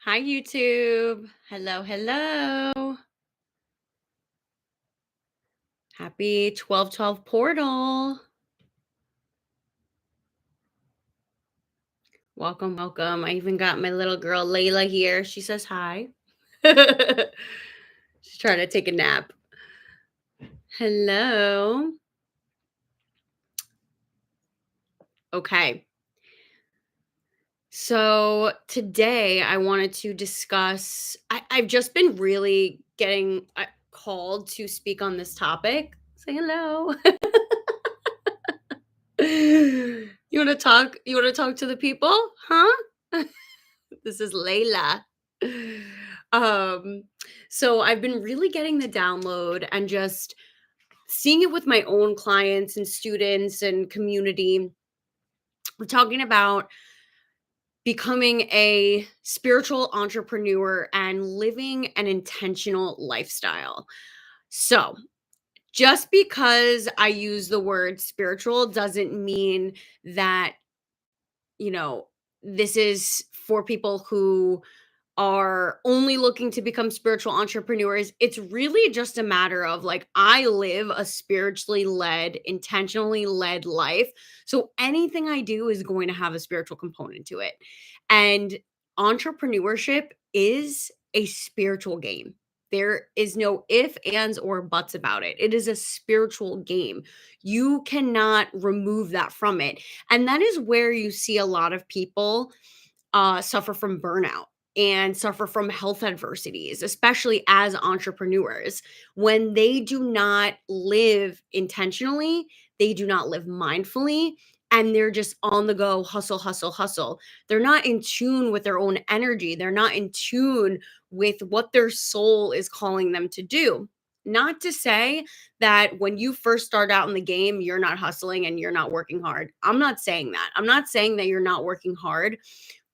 Hi, YouTube. Hello, hello. Happy 12/12 portal. Welcome, welcome. I even got my little girl Layla here. She says hi. She's trying to take a nap. Hello. Okay. So today I wanted to discuss. I've just been really getting called to speak on this topic. Say hello. You want to talk? You want to talk to the people? Huh? This is Layla. Um, so I've been really getting the download and just seeing it with my own clients and students and community. We're talking about becoming a spiritual entrepreneur and living an intentional lifestyle. So, just because I use the word spiritual doesn't mean that, you know, this is for people who are only looking to become spiritual entrepreneurs. It's really just a matter of like, I live a spiritually led, intentionally led life. So anything I do is going to have a spiritual component to it. And entrepreneurship is a spiritual game. There is no if, ands, or buts about it. It is a spiritual game. You cannot remove that from it. And that is where you see a lot of people suffer from burnout and suffer from health adversities, especially as entrepreneurs. When they do not live intentionally, they do not live mindfully, and they're just on the go, hustle, hustle, hustle. They're not in tune with their own energy. They're not in tune with what their soul is calling them to do. Not to say that when you first start out in the game, you're not hustling and you're not working hard. I'm not saying that. I'm not saying that you're not working hard,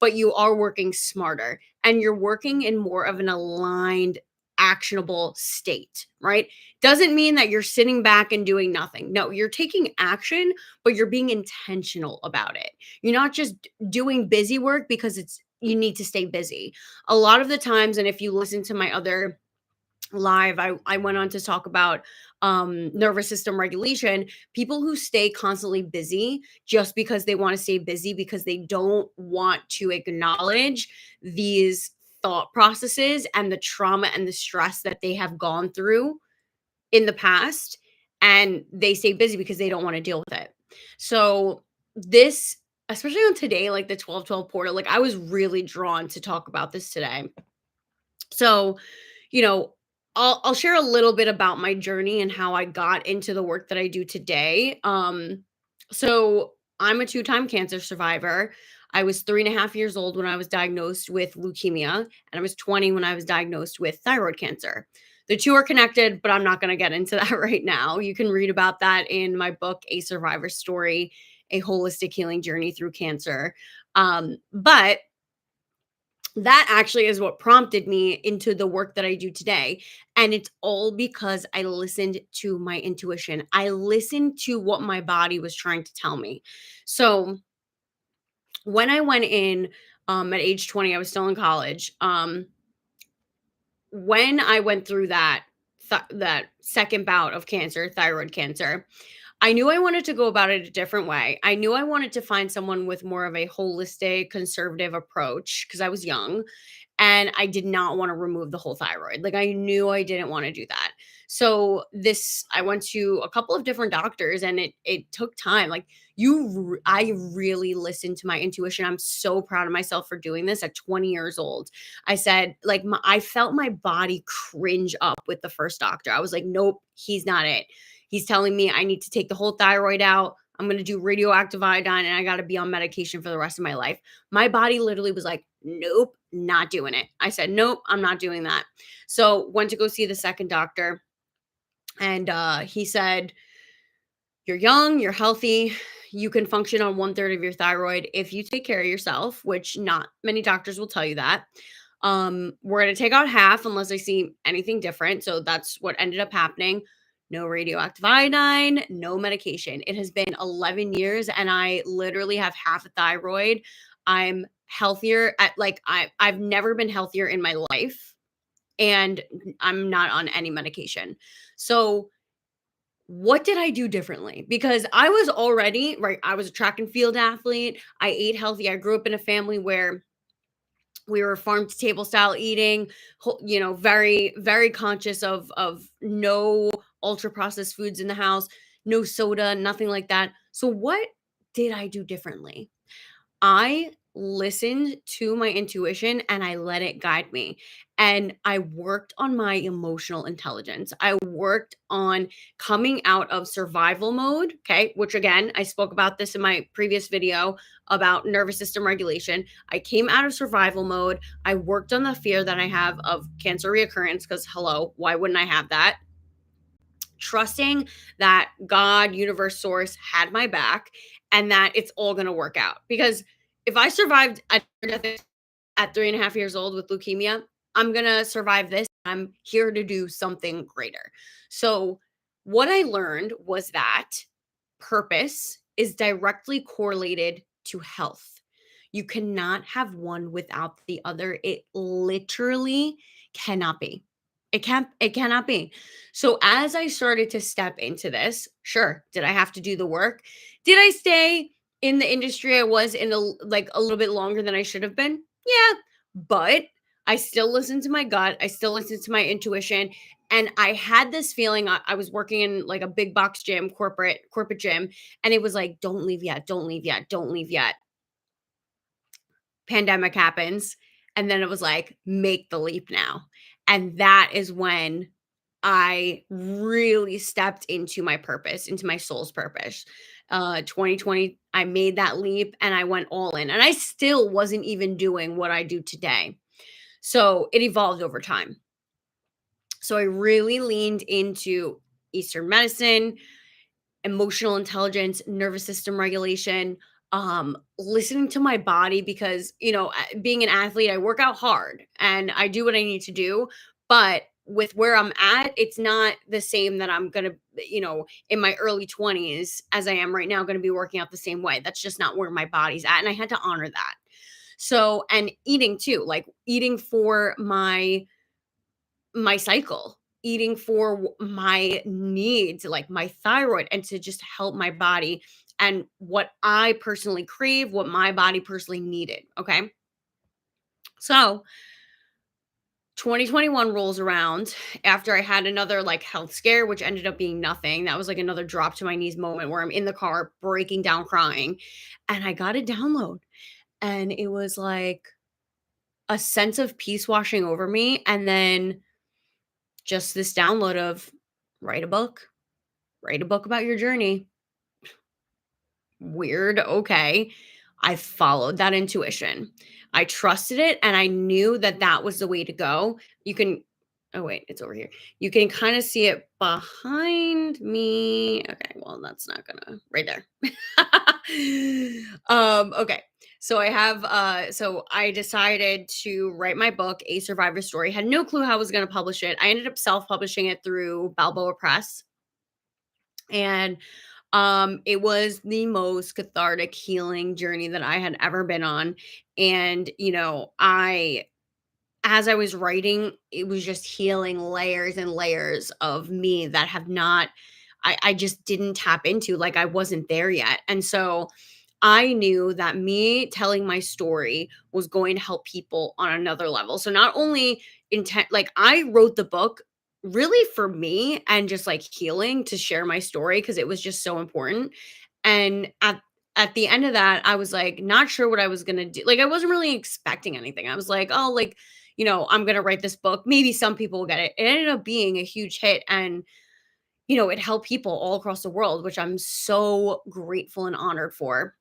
but you are working smarter and you're working in more of an aligned, actionable state, right? Doesn't mean that you're sitting back and doing nothing. No, you're taking action, but you're being intentional about it. You're not just doing busy work because you need to stay busy. A lot of the times, and if you listen to my other live, I went on to talk about nervous system regulation. People who stay constantly busy just because they want to stay busy because they don't want to acknowledge these thought processes and the trauma and the stress that they have gone through in the past, and they stay busy because they don't want to deal with it. So this, especially on today, like the 12/12 portal, like I was really drawn to talk about this today. So, you know, I'll share a little bit about my journey and how I got into the work that I do today. So I'm a two-time cancer survivor. I was 3.5 years old when I was diagnosed with leukemia, and I was 20 when I was diagnosed with thyroid cancer. The two are connected, but I'm not going to get into that right now. You can read about that in my book, A Survivor Story, A Holistic Healing Journey Through Cancer. But that actually is what prompted me into the work that I do today. And it's all because I listened to my intuition. I listened to what my body was trying to tell me. So when I went in at age 20, I was still in college. When I went through that second bout of cancer, thyroid cancer, I knew I wanted to go about it a different way. I knew I wanted to find someone with more of a holistic, conservative approach because I was young and I did not want to remove the whole thyroid. Like I knew I didn't want to do that. So this I went to a couple of different doctors and it took time. Like I really listened to my intuition. I'm so proud of myself for doing this at 20 years old. I said like I felt my body cringe up with the first doctor. I was like, nope, he's not it. He's telling me I need to take the whole thyroid out. I'm going to do radioactive iodine and I got to be on medication for the rest of my life. My body literally was like, nope, not doing it. I said, nope, I'm not doing that. So went to go see the second doctor. And he said, you're young, you're healthy, you can function on 1/3 of your thyroid if you take care of yourself, which not many doctors will tell you that. We're going to take out half unless I see anything different. So that's what ended up happening. No radioactive iodine, no medication. It has been 11 years and I literally have half a thyroid. I'm healthier at like I've never been healthier in my life, and I'm not on any medication. So what did I do differently? Because I was already, right, I was a track and field athlete. I ate healthy. I grew up in a family where we were farm to table style eating, very very conscious of no ultra processed foods in the house, no soda, nothing like that. So what did I do differently? I listened to my intuition and I let it guide me. And I worked on my emotional intelligence. I worked on coming out of survival mode, okay, which again, I spoke about this in my previous video about nervous system regulation. I came out of survival mode. I worked on the fear that I have of cancer reoccurrence because, hello, why wouldn't I have that? Trusting that God, universe, source had my back and that it's all going to work out. Because if I survived at 3.5 years old with leukemia, I'm going to survive this. I'm here to do something greater. So, what I learned was that purpose is directly correlated to health. You cannot have one without the other. It literally cannot be. It cannot be. So as I started to step into this, sure, did I have to do the work? Did I stay in the industry I was in a little bit longer than I should have been? Yeah, but I still listened to my gut. I still listened to my intuition. And I had this feeling I was working in like a big box gym, corporate gym, and it was like, don't leave yet, don't leave yet, don't leave yet. Pandemic happens, and then it was like, make the leap now. And that is when I really stepped into my purpose, into my soul's purpose. 2020, I made that leap and I went all in. And I still wasn't even doing what I do today. So it evolved over time. So I really leaned into Eastern medicine, emotional intelligence, nervous system regulation, listening to my body because, being an athlete, I work out hard and I do what I need to do. But with where I'm at, it's not the same that I'm going to, in my early 20s as I am right now, going to be working out the same way. That's just not where my body's at. And I had to honor that. So, and eating too, like eating for my cycle, eating for my needs, like my thyroid, and to just help my body and what I personally crave, what my body personally needed. Okay. So 2021 rolls around after I had another like health scare, which ended up being nothing. That was like another drop to my knees moment where I'm in the car breaking down crying. And I got a download, and it was like a sense of peace washing over me. And then just this download of write a book, write a book about your journey. Weird. Okay. I followed that intuition. I trusted it and I knew that that was the way to go. You can, oh, wait, it's over here. You can kind of see it behind me. Okay. Well, that's not gonna, right there. Okay. So so I decided to write my book, A Survivor Story. Had no clue how I was going to publish it. I ended up self-publishing it through Balboa Press. And it was the most cathartic healing journey that I had ever been on. And, as I was writing, it was just healing layers and layers of me that have not, I just didn't tap into, like I wasn't there yet. And so I knew that me telling my story was going to help people on another level. So not only intent, like I wrote the book really for me and just like healing to share my story because it was just so important. And at the end of that, I was like not sure what I was gonna do. Like I wasn't really expecting anything. I was like, oh, like, I'm gonna write this book. Maybe some people will get it. It ended up being a huge hit, and it helped people all across the world, which I'm so grateful and honored for.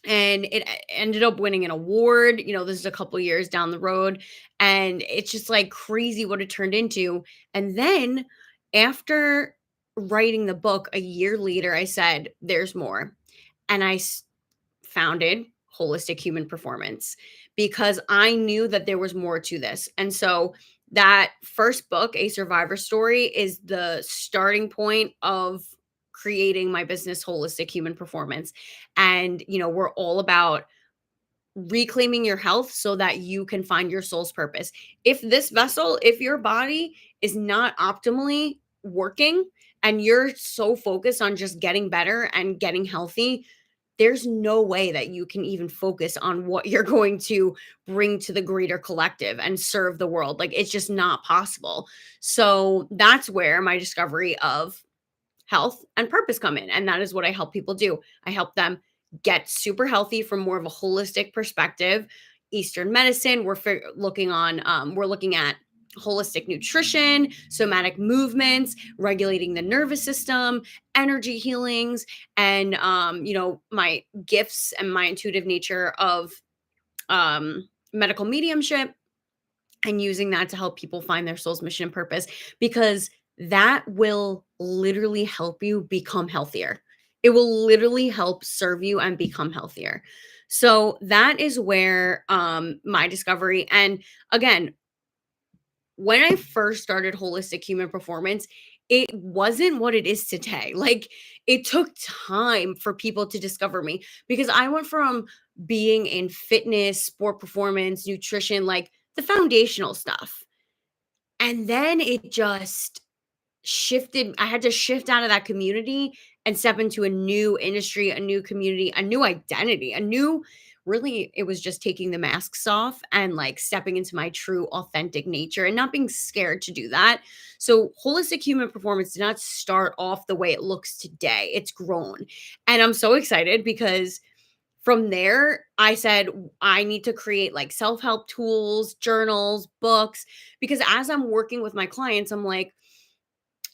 And it ended up winning an award. This is a couple years down the road, and it's just like crazy what it turned into. And then after writing the book a year later, I said there's more. And founded Holistic Human Performance because I knew that there was more to this. And so that first book, A Survivor Story, is the starting point of creating my business, Holistic Human Performance. And, we're all about reclaiming your health so that you can find your soul's purpose. If this vessel, if your body is not optimally working and you're so focused on just getting better and getting healthy, there's no way that you can even focus on what you're going to bring to the greater collective and serve the world. Like it's just not possible. So that's where my discovery of health and purpose come in. And that is what I help people do. I help them get super healthy from more of a holistic perspective. Eastern medicine, we're looking at holistic nutrition, somatic movements, regulating the nervous system, energy healings, and my gifts and my intuitive nature of medical mediumship and using that to help people find their soul's mission and purpose because that will literally help you become healthier. It will literally help serve you and become healthier. So that is where my discovery, and again, when I first started holistic human performance, it wasn't what it is today. Like it took time for people to discover me because I went from being in fitness, sport performance, nutrition, like the foundational stuff. And then it just shifted. I had to shift out of that community and step into a new industry, a new community, a new identity, a new really it was just taking the masks off and like stepping into my true authentic nature and not being scared to do that. So holistic human performance did not start off the way it looks today. It's grown. And I'm so excited because from there, I said, I need to create like self help tools, journals, books, because as I'm working with my clients, I'm like,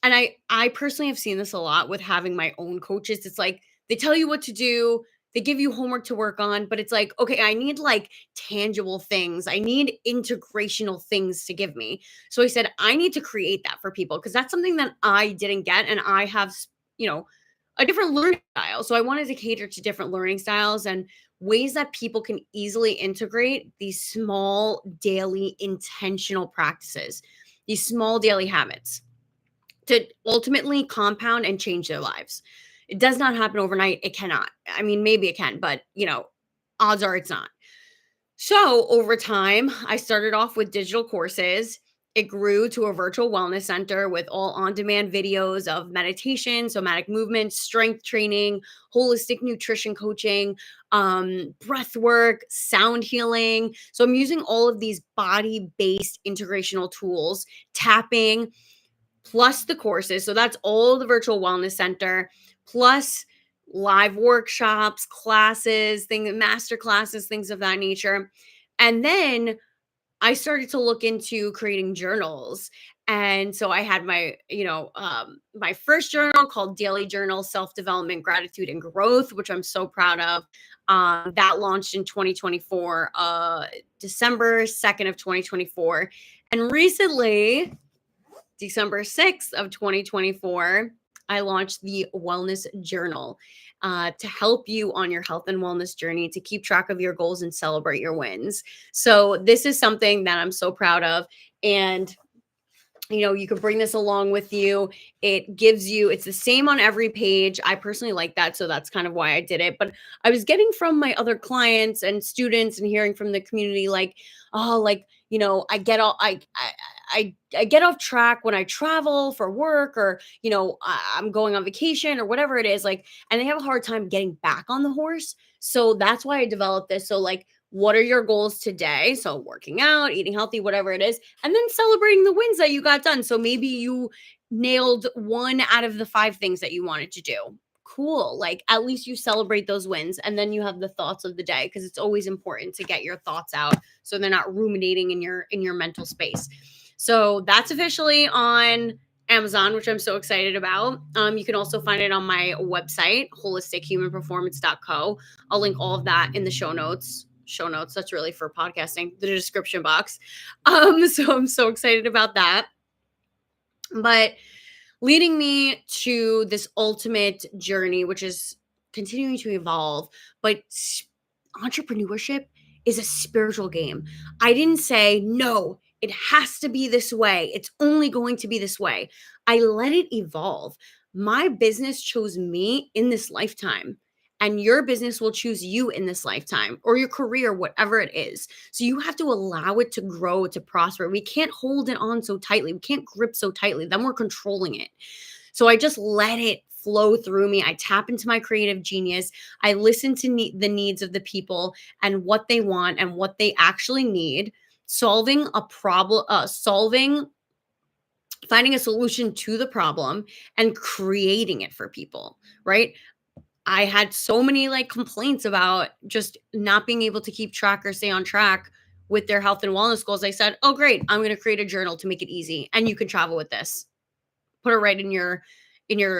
and I personally have seen this a lot with having my own coaches. It's like they tell you what to do, they give you homework to work on, but it's like, okay, I need like tangible things. I need integrational things to give me. So I said, I need to create that for people because that's something that I didn't get. And I have, you know, a different learning style. So I wanted to cater to different learning styles and ways that people can easily integrate these small daily intentional practices, these small daily habits to ultimately compound and change their lives. It does not happen overnight. It cannot. I mean, maybe it can, but odds are it's not. So over time, I started off with digital courses. It grew to a virtual wellness center with all on demand videos of meditation, somatic movement, strength training, holistic nutrition coaching, breath work, sound healing. So I'm using all of these body based integrational tools, tapping, plus the courses. So that's all the virtual wellness center, plus live workshops, classes, things, master classes, things of that nature. And then I started to look into creating journals. And so I had my first journal called Daily Journal Self Development, Gratitude, and Growth, which I'm so proud of. That launched in 2024, December 2nd of 2024. And recently, December 6th of 2024, I launched the Wellness Journal to help you on your health and wellness journey, to keep track of your goals and celebrate your wins. So this is something that I'm so proud of. And you can bring this along with you. It's the same on every page. I personally like that. So that's kind of why I did it. But I was getting from my other clients and students and hearing from the community, like, oh, like, I get all, I get off track when I travel for work or, I'm going on vacation or whatever it is, like, and they have a hard time getting back on the horse. So that's why I developed this. So like, what are your goals today? So working out, eating healthy, whatever it is, and then celebrating the wins that you got done. So maybe you nailed one out of the 5 things that you wanted to do. Cool. Like at least you celebrate those wins and then you have the thoughts of the day because it's always important to get your thoughts out so they're not ruminating in your mental space. So that's officially on Amazon, which I'm so excited about. You can also find it on my website, holistichumanperformance.co. I'll link all of that in the show notes. That's really for podcasting, the description box. So I'm so excited about that. But leading me to this ultimate journey, which is continuing to evolve, but entrepreneurship is a spiritual game. I didn't say, no, it has to be this way. It's only going to be this way. I let it evolve. My business chose me in this lifetime. and your business will choose you in this lifetime, or your career, whatever it is. So you have to allow it to grow, to prosper. We can't hold it on so tightly. We can't grip so tightly. Then we're controlling it. So I just let it flow through me. I tap into my creative genius. I listen to the needs of the people and what they want and what they actually need. Solving a problem, finding a solution to the problem and creating it for people, right? I had so many like complaints about just not being able to keep track or stay on track with their health and wellness goals. I said, "Oh, great. I'm going to create a journal to make it easy. And you can travel with this. Put it right in your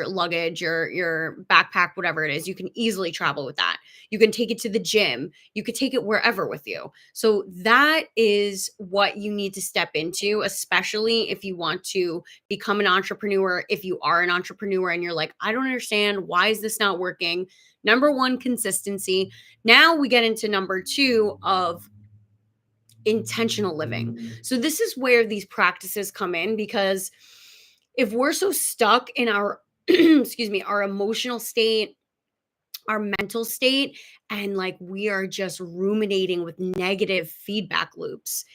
luggage, your backpack, whatever it is. You can easily travel with that. You can take it to the gym. You could take it wherever with you. So that is what you need to step into, especially if you want to become an entrepreneur. If you are an entrepreneur and you're like, I don't understand, why is this not working? Number one, consistency. Now we get into number two of intentional living. So this is where these practices come in, because if we're so stuck in our excuse me, our emotional state, our mental state, and like we are just ruminating with negative feedback loops,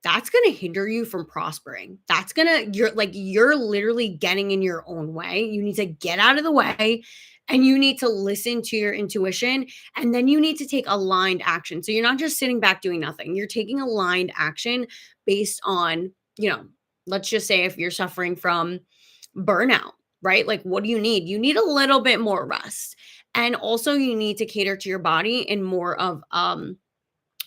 that's going to hinder you from prospering. That's going to, you're literally getting in your own way. You need to get out of the way, and you need to listen to your intuition, and then you need to take aligned action. So you're not just sitting back doing nothing. You're taking aligned action based on, let's just say if you're suffering from burnout, right? Like, what do you need? You need a little bit more rest. And also you need to cater to your body in more of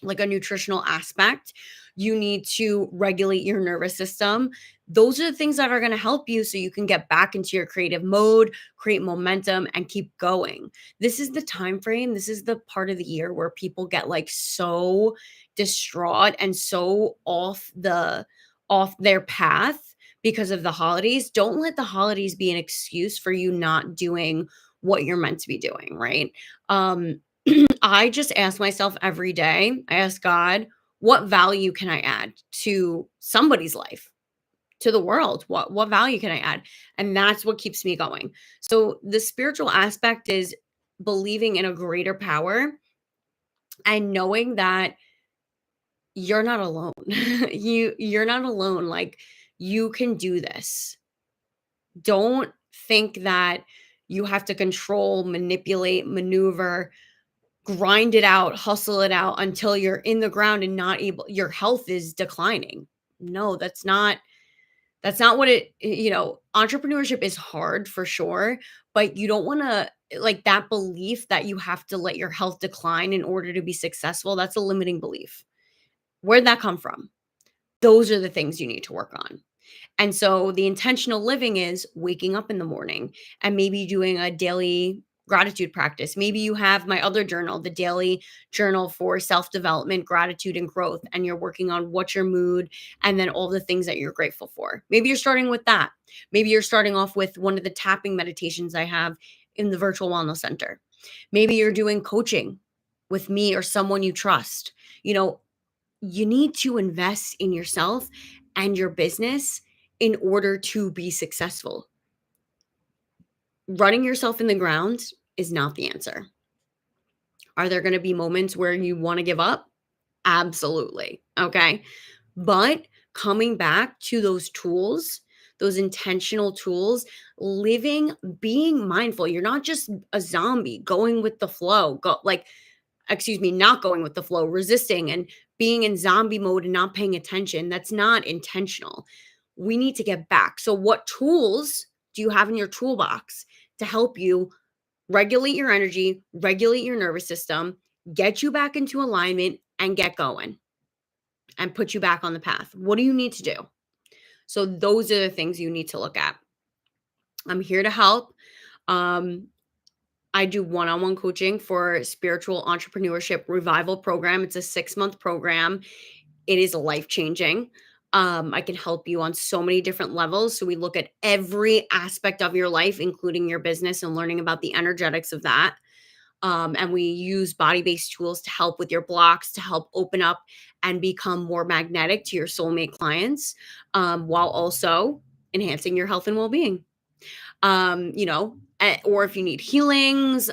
like a nutritional aspect. You need to regulate your nervous system. Those are the things that are going to help you so you can get back into your creative mode, create momentum, and keep going. This is the time frame. This is the part of the year where people get like so distraught and so off their path because of the holidays. Don't let the holidays be an excuse for you not doing what you're meant to be doing, right? I just ask myself every day, I ask God, what value can I add to somebody's life, to the world? What value can I add? And that's what keeps me going. So the spiritual aspect is believing in a greater power and knowing that you're not alone. You're not alone. Like, you can do this. Don't think that you have to control, manipulate, maneuver, grind it out, hustle it out until you're in the ground and not able, your health is declining. No, that's not what entrepreneurship is hard for sure, but you don't want to, like, that belief that you have to let your health decline in order to be successful. That's a limiting belief. Where'd that come from? Those are the things you need to work on. And so the intentional living is waking up in the morning and maybe doing a daily gratitude practice. Maybe you have my other journal, the daily journal for self-development, gratitude, and growth, and you're working on what's your mood and then all the things that you're grateful for. Maybe you're starting with that. Maybe you're starting off with one of the tapping meditations I have in the virtual wellness center. Maybe you're doing coaching with me or someone you trust. You need to invest in yourself and your business in order to be successful. Running yourself in the ground is not the answer. Are there going to be moments where you want to give up? Absolutely. Okay. But coming back to those tools, those intentional tools, living, being mindful. You're not just a zombie going with the flow. Not going with the flow, resisting and being in zombie mode and not paying attention. That's not intentional. We need to get back. So what tools do you have in your toolbox to help you regulate your energy, regulate your nervous system, get you back into alignment, and get going and put you back on the path? What do you need to do? So those are the things you need to look at. I'm here to help. I do one-on-one coaching for Spiritual Entrepreneurship Revival Program. It's a 6-month program. It is life-changing. I can help you on so many different levels. So we look at every aspect of your life, including your business, and learning about the energetics of that. And we use body-based tools to help with your blocks, to help open up and become more magnetic to your soulmate clients, while also enhancing your health and well-being. or if you need healings,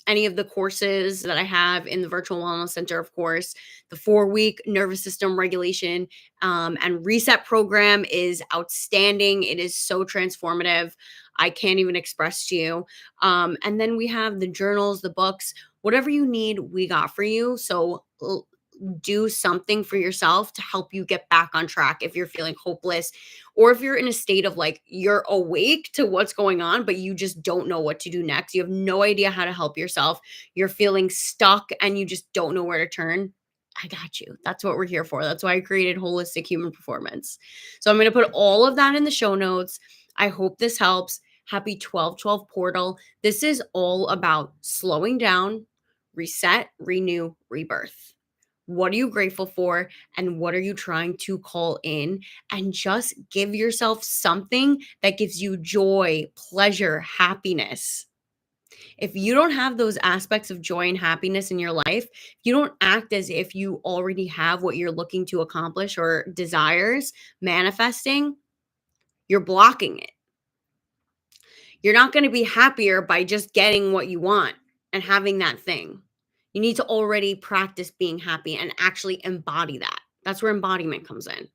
any of the courses that I have in the Virtual Wellness Center, of course, the 4-week nervous system regulation and reset program is outstanding. It is so transformative. I can't even express to you. And then we have the journals, the books, whatever you need, we got for you. So do something for yourself to help you get back on track if you're feeling hopeless, or if you're in a state of like you're awake to what's going on but you just don't know what to do next. You have no idea how to help yourself. You're feeling stuck and you just don't know where to turn. I got you. That's what we're here for. That's why I created Holistic Human Performance. So I'm going to put all of that in the show notes. I hope this helps. Happy 12/12 portal. This is all about slowing down, reset, renew, rebirth. What are you grateful for? And what are you trying to call in? And just give yourself something that gives you joy, pleasure, happiness. If you don't have those aspects of joy and happiness in your life, you don't act as if you already have what you're looking to accomplish or desires manifesting, you're blocking it. You're not going to be happier by just getting what you want and having that thing. You need to already practice being happy and actually embody that. That's where embodiment comes in.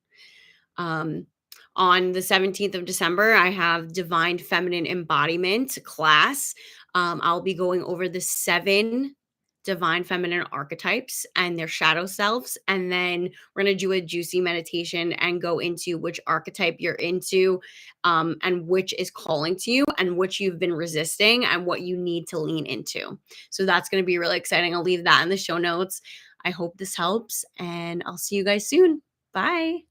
Um, on the 17th of December, I have Divine Feminine Embodiment class. I'll be going over the 7 divine feminine archetypes and their shadow selves. And then we're going to do a juicy meditation and go into which archetype you're into, and which is calling to you and which you've been resisting and what you need to lean into. So that's going to be really exciting. I'll leave that in the show notes. I hope this helps and I'll see you guys soon. Bye.